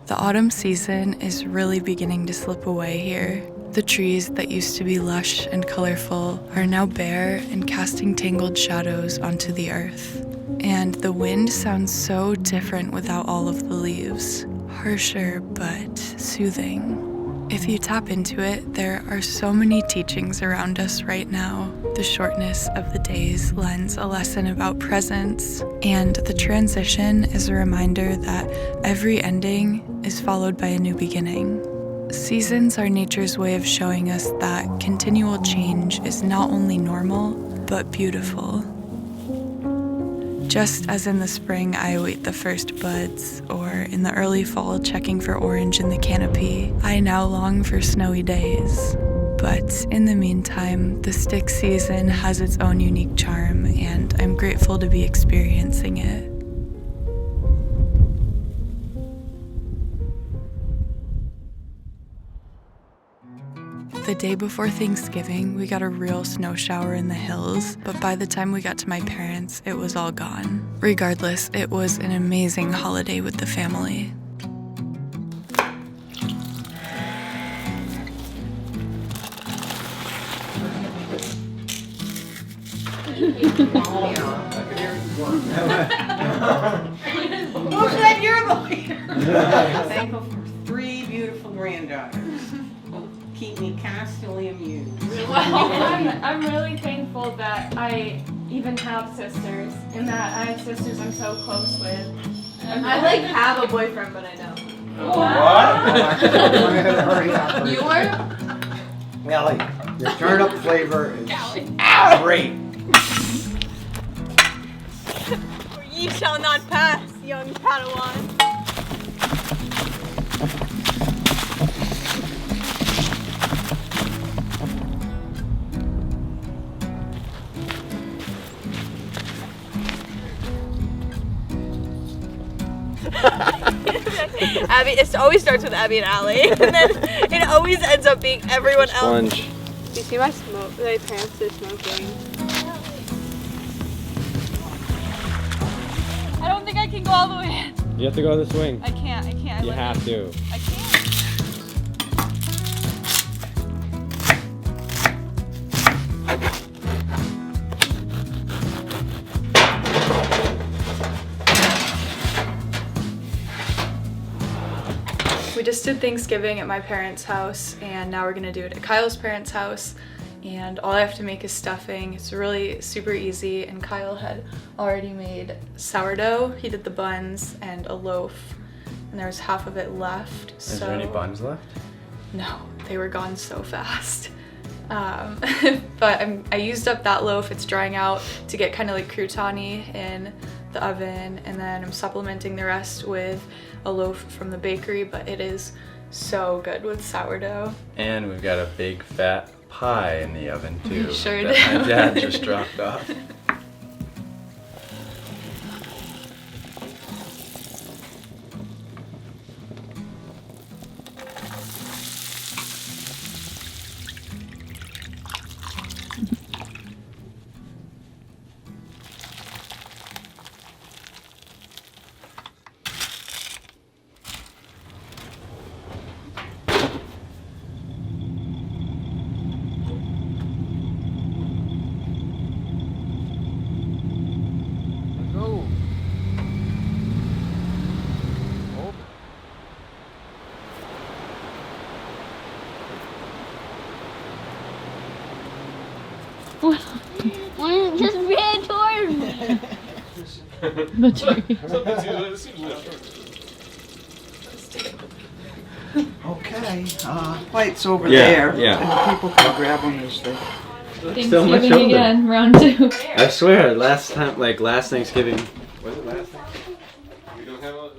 The autumn season is really beginning to slip away here. The trees that used to be lush and colorful are now bare and casting tangled shadows onto the earth. And the wind sounds so different without all of the leaves. Harsher but soothing. If you tap into it, there are so many teachings around us right now. The shortness of the days lends a lesson about presence, and the transition is a reminder that every ending is followed by a new beginning. Seasons are nature's way of showing us that continual change is not only normal, but beautiful. Just as in the spring I await the first buds, or in the early fall checking for orange in the canopy, I now long for snowy days. But in the meantime, the stick season has its own unique charm, and I'm grateful to be experiencing it. The day before Thanksgiving, we got a real snow shower in the hills, but by the time we got to my parents', it was all gone. Regardless, it was an amazing holiday with the family. Who said you're the leader? I'm thankful for 3 beautiful granddaughters. Keep me constantly amused. Well, I'm really thankful that I even have sisters, and that I have sisters I'm so close with. I like have a boyfriend, but I don't. What? You were? Ellie, your turnip flavor is great. Ye shall not pass, young Padawan. Abby, it always starts with Abby and Allie, and then it always ends up being everyone else. Do you see my smoke? My parents are smoking. I don't think I can go all the way in. You have to go this way. I can't. You have to. I can't. We just did Thanksgiving at my parents' house, and now we're gonna do it at Kyle's parents' house. And all I have to make is stuffing. It's really super easy, and Kyle had already made sourdough. He did the buns and a loaf, and there was half of it left. Is there any buns left? No, they were gone so fast. But I used up that loaf. It's drying out to get kind of like crouton-y in the oven, and then I'm supplementing the rest with a loaf from the bakery, but it is so good with sourdough. And we've got a big fat pie in the oven too. We sure that do. My dad just dropped off. One just ran towards me. The tree. Okay, plates over Yeah, there. yeah. And people can grab them as they. Still my Thanksgiving shoulder. again, round 2. I swear, last Thanksgiving. Was it last Thanksgiving? We don't have that.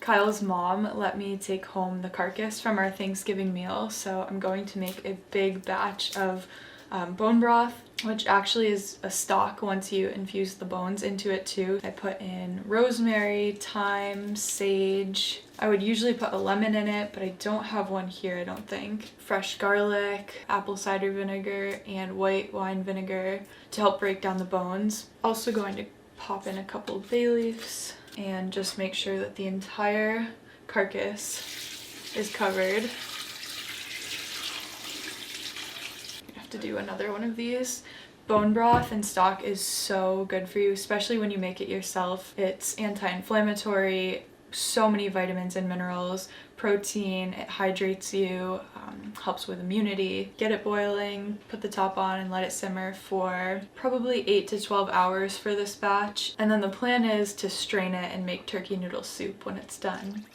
Kyle's mom let me take home the carcass from our Thanksgiving meal, so I'm going to make a big batch of bone broth, which actually is a stock once you infuse the bones into it too. I put in rosemary, thyme, sage. I would usually put a lemon in it, but I don't have one here, I don't think. Fresh garlic, apple cider vinegar, and white wine vinegar to help break down the bones. Also going to pop in a couple of bay leaves and just make sure that the entire carcass is covered. To do another one of these. Bone broth and stock is so good for you, especially when you make it yourself. It's anti-inflammatory, so many vitamins and minerals, protein, it hydrates you, helps with immunity. Get it boiling, put the top on and let it simmer for probably 8 to 12 hours for this batch. And then the plan is to strain it and make turkey noodle soup when it's done.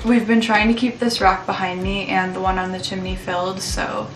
We've been trying to keep this rack behind me and the one on the chimney filled, so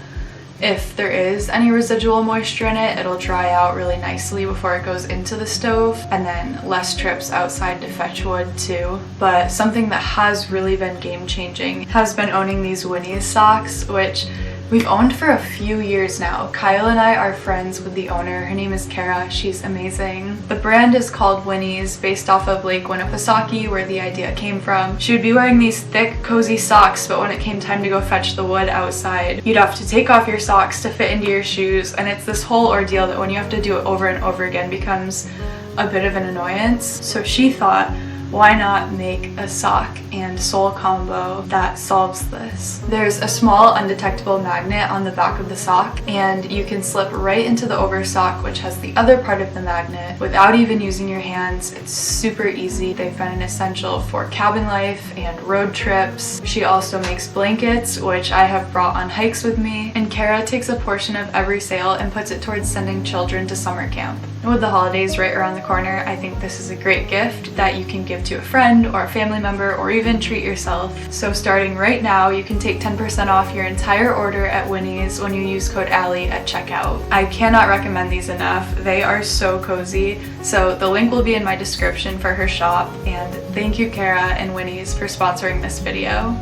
if there is any residual moisture in it, it'll dry out really nicely before it goes into the stove, and then less trips outside to fetch wood too. But something that has really been game-changing has been owning these Winnie's socks, which we've owned for a few years now. Kyle and I are friends with the owner. Her name is Kara. She's amazing. The brand is called Winnie's, based off of Lake Winnipesaukee, where the idea came from. She would be wearing these thick, cozy socks, but when it came time to go fetch the wood outside, you'd have to take off your socks to fit into your shoes, and it's this whole ordeal that when you have to do it over and over again becomes a bit of an annoyance. So she thought, why not make a sock and sole combo that solves this? There's a small undetectable magnet on the back of the sock, and you can slip right into the oversock, which has the other part of the magnet, without even using your hands. It's super easy. They've been an essential for cabin life and road trips. She also makes blankets, which I have brought on hikes with me, and Kara takes a portion of every sale and puts it towards sending children to summer camp. And with the holidays right around the corner, I think this is a great gift that you can give to a friend or a family member, or even treat yourself. So starting right now, you can take 10% off your entire order at Winnie's when you use code Allie at checkout. I cannot recommend these enough. They are so cozy. So the link will be in my description for her shop, and thank you Kara and Winnie's for sponsoring this video.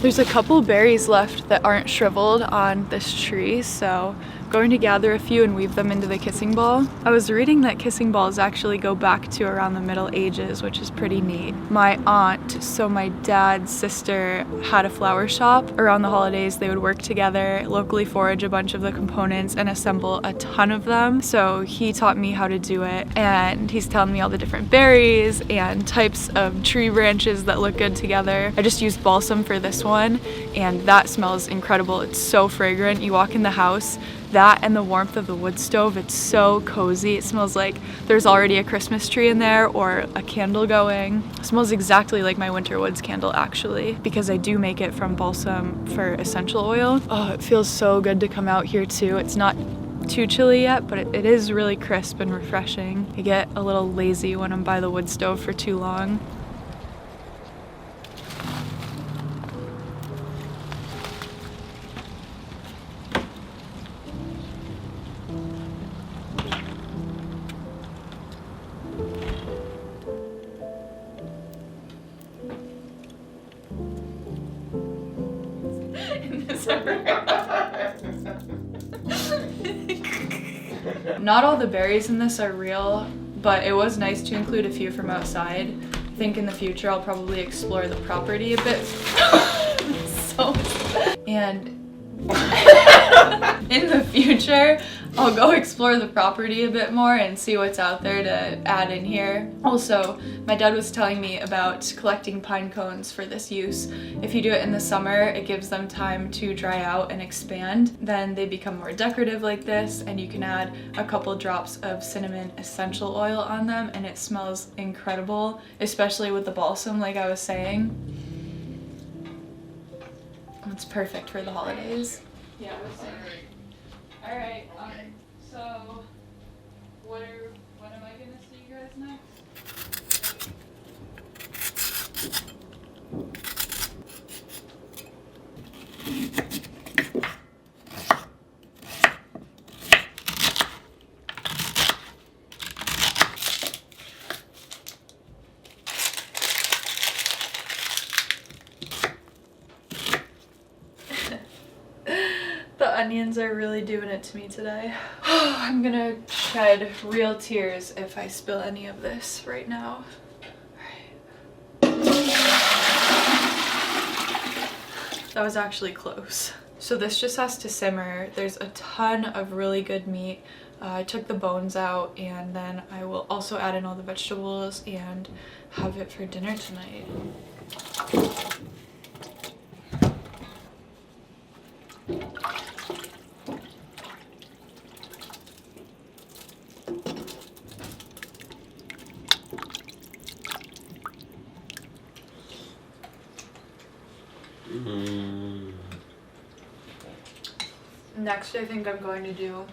There's a couple berries left that aren't shriveled on this tree, so Going to gather a few and weave them into the kissing ball. I was reading that kissing balls actually go back to around the Middle Ages, which is pretty neat. My aunt, so my dad's sister, had a flower shop. Around the holidays, they would work together, locally forage a bunch of the components and assemble a ton of them. So he taught me how to do it, and he's telling me all the different berries and types of tree branches that look good together. I just used balsam for this one, and that smells incredible. It's so fragrant. You walk in the house, that and the warmth of the wood stove, it's so cozy. It smells like there's already a Christmas tree in there or a candle going. It smells exactly like my winter woods candle, actually, because I do make it from balsam for essential oil. Oh, it feels so good to come out here too. It's not too chilly yet, but it is really crisp and refreshing. I get a little lazy when I'm by the wood stove for too long. Not all the berries in this are real, but it was nice to include a few from outside. I think in the future I'll probably explore the property a bit. In the future, I'll go explore the property a bit more and see what's out there to add in here. Also, my dad was telling me about collecting pine cones for this use. If you do it in the summer, it gives them time to dry out and expand. Then they become more decorative like this, and you can add a couple drops of cinnamon essential oil on them, and it smells incredible, especially with the balsam, like I was saying. It's perfect for the holidays. Yeah, I was saying. All right. So, what am I gonna see you guys next? The onions are really doing it to me today. I'm gonna shed real tears if I spill any of this right now. Alright. That was actually close. So this just has to simmer. There's a ton of really good meat. I took the bones out, and then I will also add in all the vegetables and have it for dinner tonight. Next, I think I'm going to do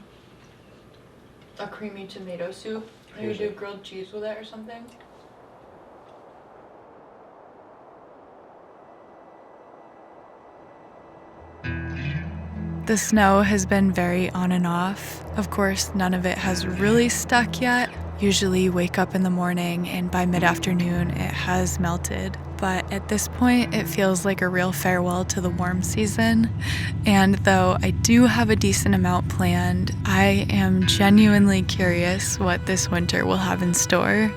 a creamy tomato soup. Maybe do grilled cheese with it or something. The snow has been very on and off. Of course, none of it has really stuck yet. Usually you wake up in the morning and by mid-afternoon it has melted. But at this point, it feels like a real farewell to the warm season. And though I do have a decent amount planned, I am genuinely curious what this winter will have in store.